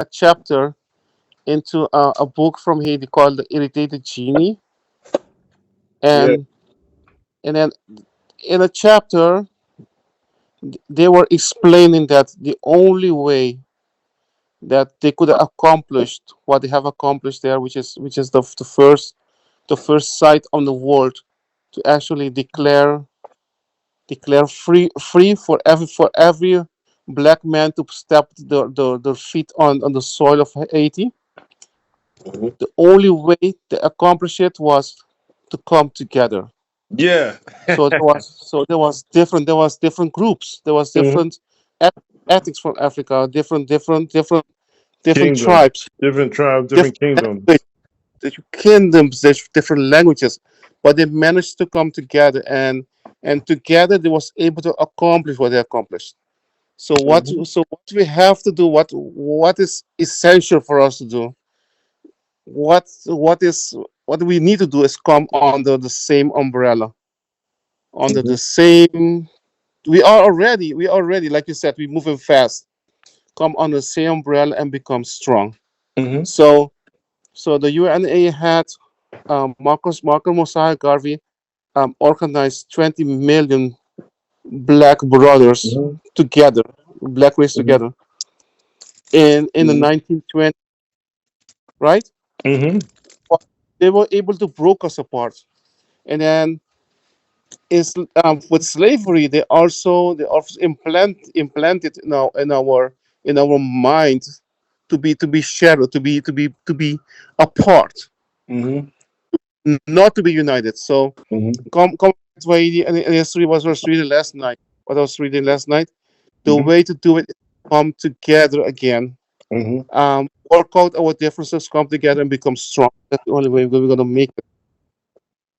a chapter into a book from Haiti called The Irritated Genie. Yeah. And then in a chapter, they were explaining that the only way that they could have accomplished what they have accomplished there, which is the first site on the world to actually declare free for every black man to step their feet on the soil of Haiti. Mhm. The only way to accomplish it was to come together. Yeah. So there was different groups. There was Mhm. different eth- ethics from Africa, different Kingdom. tribes, Different tribes, different different kingdoms. languages, different kingdoms, there's different languages, but they managed to come together, and together they was able to accomplish what they accomplished. So what Mhm. so what we have to do, what is essential for us to do, what we need to do is come under the same umbrella, under Mhm. the same. We already, like you said, we're moving fast. Come under the same umbrella and become strong. Mhm. So the UNA had Marcus Mosiah Garvey organized 20 million black brothers Mhm. together, black race Mhm. together in the Mhm. 1920s, right? Mhm. But they were able to break us apart. And then is with slavery, they also implanted in our mind to be shared, to be apart, Mhm. not to be united. So Mhm. come to Haiti, and history was reading last night. What I was reading last night, the Mhm. way to do it is come together again. Mhm. Work out our differences, come together and become strong. That's the only way we're gonna make it.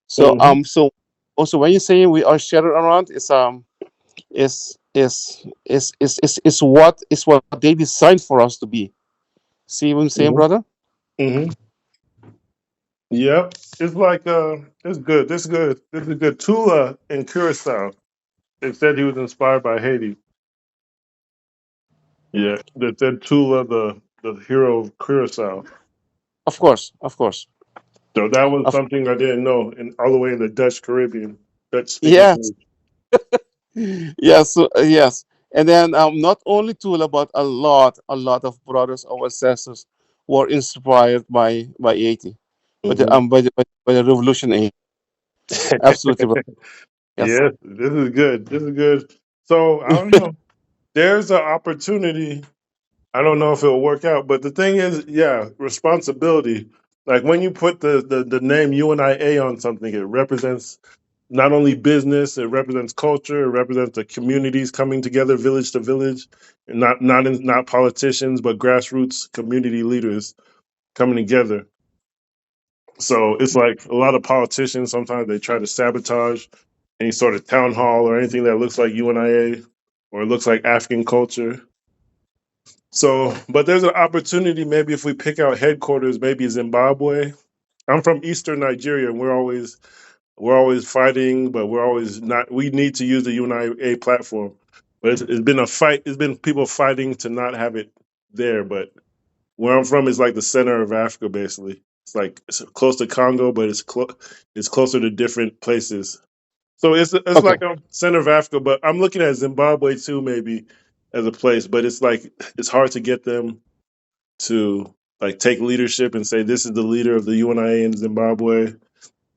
So Mhm. also when you say we are shattered around, is what they designed for us to be. See what I'm saying, Mhm. brother? Mhm. Yep. It's like it's good. This is good. This is good. Tula in Curacao. They said he was inspired by Haiti. Yeah. They said Tula, the hero of Curacao. Of course, of course. So that was Of something I didn't know. And all the way in the Dutch Caribbean, Dutch speaking Yes, place. yes. And then not only Tula, but a lot of brothers or ancestors were inspired by Haiti, Hmm. by the revolution. Absolutely, brother. Yes. Yes, this is good. This is good. So I don't know. There's an opportunity. I don't know if it'll work out, but the thing is, yeah, responsibility. Like when you put the name UNIA on something, it represents not only business, it represents culture, it represents the communities coming together, village to village, and not politicians, but grassroots community leaders coming together. So it's like a lot of politicians sometimes they try to sabotage any sort of town hall or anything that looks like UNIA or it looks like African culture. So, but there's an opportunity maybe if we pick out headquarters, maybe Zimbabwe. I'm from Eastern Nigeria, and we're always fighting, but we're always not. We need to use the UNIA platform, but it's been a fight. It's been people fighting to not have it there. But where I'm from is like the center of Africa, basically. It's close to Congo, but it's closer to different places. So it's Okay. like a center of Africa, but I'm looking at Zimbabwe too, maybe as a place. But it's like it's hard to get them to like take leadership and say this is the leader of the UNIA in Zimbabwe,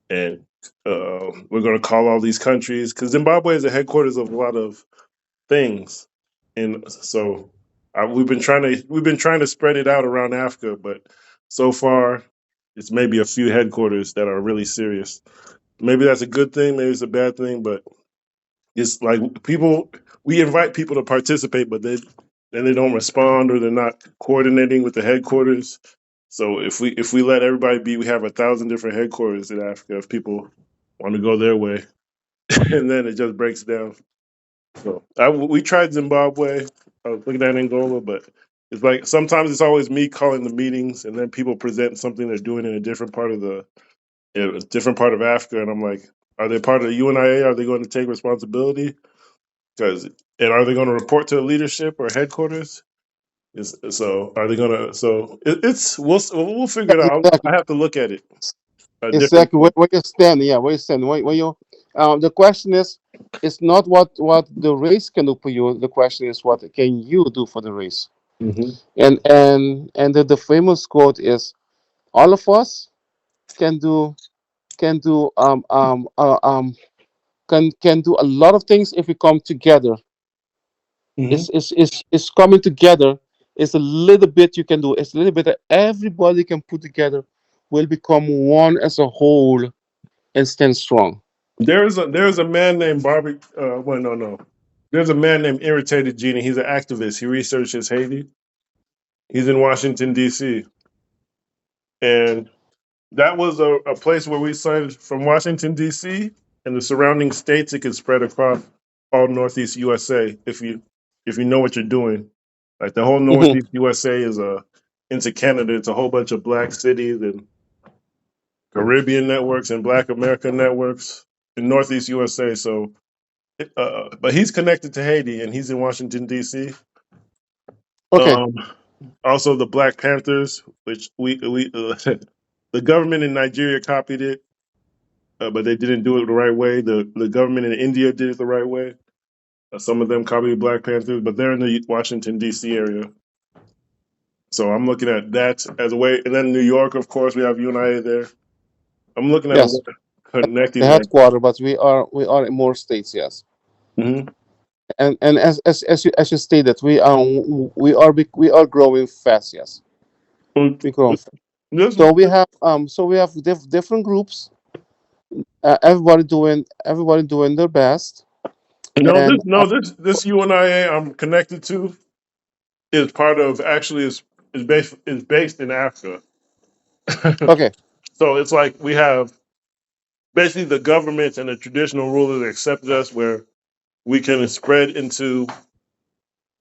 and we're going to call all these countries because Zimbabwe is the headquarters of a lot of things, and so we've been trying to spread it out around Africa, but so far it's maybe a few headquarters that are really serious. Maybe that's a good thing, maybe it's a bad thing, but it's like people we invite people to participate, but then they don't respond or they're not coordinating with the headquarters. So if we let everybody be, we have 1,000 different headquarters in Africa if people want to go their way, and then it just breaks down. So we tried Zimbabwe. I was looking at Angola, but it's like sometimes it's always me calling the meetings, and then people present something they're doing in a different part of Africa, and I'm like, are they part of the UNIA? Are they going to take responsibility? Because and are they going to report to the leadership or headquarters? So are they gonna? So it's we'll figure it out. Exactly. I have to look at it different. Exactly. Where you stand? Yeah, where you stand? Where you? The question is, it's not what the race can do for you. The question is, what can you do for the race? Hmm. And the famous quote is, all of us can do can do can do a lot of things if we come together. Hmm. It's coming together. It's a little bit you can do. It's a little bit that everybody can put together. Will become one as a whole and stand strong. There's a man named Bobby. Well, no. There's a man named Irritated Genie. He's an activist. He researches Haiti. He's in Washington D.C. and that was a place where we signed from Washington D.C. and the surrounding states. It could spread across all Northeast USA if you know what you're doing. Like the whole Hmm. Northeast USA is into Canada. It's a whole bunch of black cities and Caribbean networks and Black American networks in Northeast USA. So, but he's connected to Haiti and he's in Washington D.C. Okay. Um, Also, the Black Panthers, which we the government in Nigeria copied it, but they didn't do it the right way. The government in India did it the right way. Some of them copied Black Panthers, but they're in the Washington D.C. area. So I'm looking at that as a way, and then New York, of course, we have UNIA there. I'm looking at a way Yes, of connecting the that. headquarter, but we are in more states. Yes, Hmm. and as you stated, we are growing fast. Yes, we growing fast. This, So we have different groups. Everybody doing their best, and this UNIA I'm connected to is part of actually is based in Africa. okay, So it's like we have basically the government and the traditional rulers accepted us where we can spread into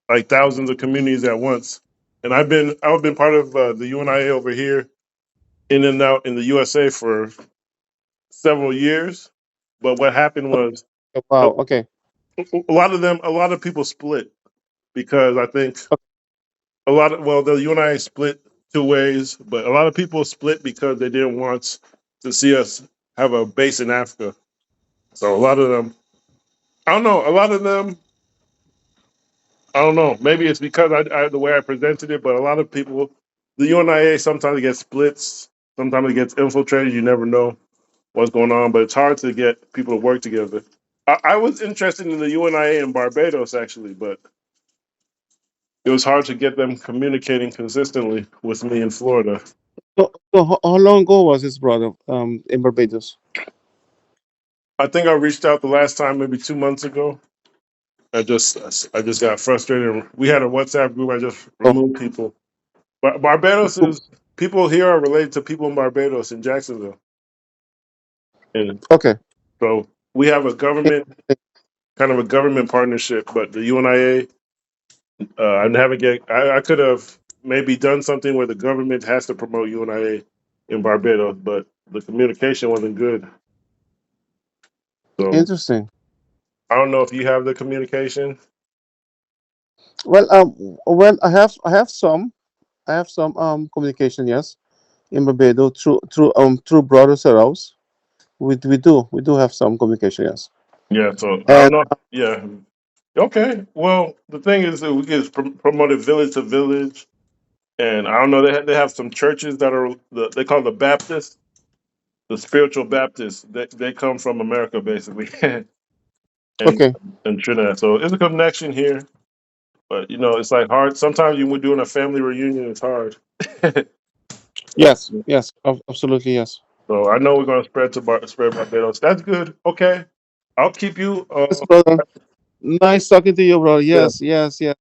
like thousands of communities at once. And I've been part of the UNIA over here in and out in the USA for several years. But what happened was a, wow, okay, a lot of people split because I think okay. the UNIA split two ways, but a lot of people split because they didn't want to see us have a base in Africa. So a lot of them, I don't know, a lot of them I don't know. Maybe it's because the way I presented it, but a lot of people, the UNIA sometimes it gets splits, sometimes it gets infiltrated. You never know what's going on, but it's hard to get people to work together. I was interested in the UNIA in Barbados actually, but it was hard to get them communicating consistently with me in Florida. So how long ago was this, brother? In Barbados. I think I reached out the last time maybe 2 months ago. I just got frustrated. We had a WhatsApp group. I just Oh, removed people. But Barbados is people here are related to people in Barbados in Jacksonville. And okay. so we have a kind of a government partnership, but the UNIA, I haven't get. I could have maybe done something where the government has to promote UNIA in Barbados, but the communication wasn't good. So Interesting. I don't know if you have the communication. Well, I have some communication. Yes, in Barbados through brothers arouse. We do have some communication. Yes, Yeah, so I don't and know. Yeah, okay. Well, the thing is that we get promoted village to village, and I don't know. They have some churches that are they call the Baptists, the spiritual Baptists. They come from America basically, and okay. and Trinidad. So it's a connection here. But it's like hard. Sometimes when we're doing a family reunion, it's hard. Yes, yes, absolutely, yes. So I know we're gonna spread Barbados. That's good. Okay, I'll keep you. Yes, brother. Nice talking to you, brother. Yeah, Yes, yes, yes.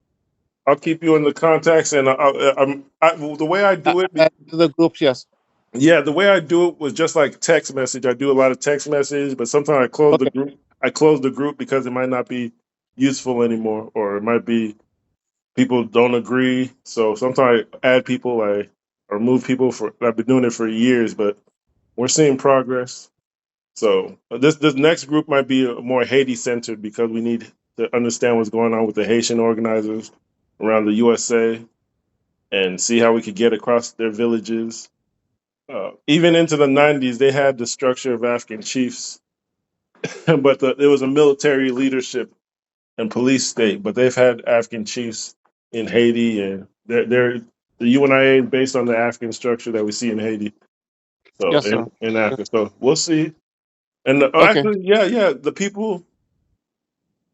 I'll keep you in the contacts, and the way I do it. Add to the groups. Yes. Yeah, the way I do it was just like text message. I do a lot of text message, but sometimes I close the Okay. group. I close the group because it might not be useful anymore, or it might be people don't agree. So sometimes I add people, or remove people for. I've been doing it for years, but we're seeing progress. So this next group might be more Haiti centered because we need to understand what's going on with the Haitian organizers around the USA. and see how we could get across their villages. Even into the 90s, they had the structure of African chiefs, but there was a military leadership and police state. But they've had African chiefs in Haiti, and the UNIA is based on the African structure that we see in Haiti. So Yes, sir. in Yes. Africa, so we'll see. And Okay. actually, yeah, the people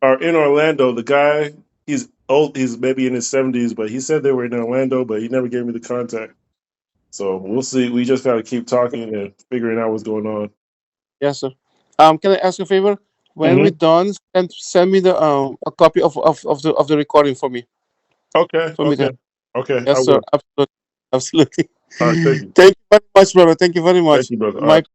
are in Orlando. The guy, he's old. He's maybe in his 70s, but he said they were in Orlando, but he never gave me the contact. So we'll see. We just got to keep talking and figuring out what's going on. Yes, sir. Can I ask a favor? When we're Hmm. done, send me the a copy of the recording for me. Okay, For me okay, to okay. I Yes, sir. will. Absolutely. Absolutely. All right, thank you. Thank you very much, brother. Thank you very Thank much. you, brother. All right. My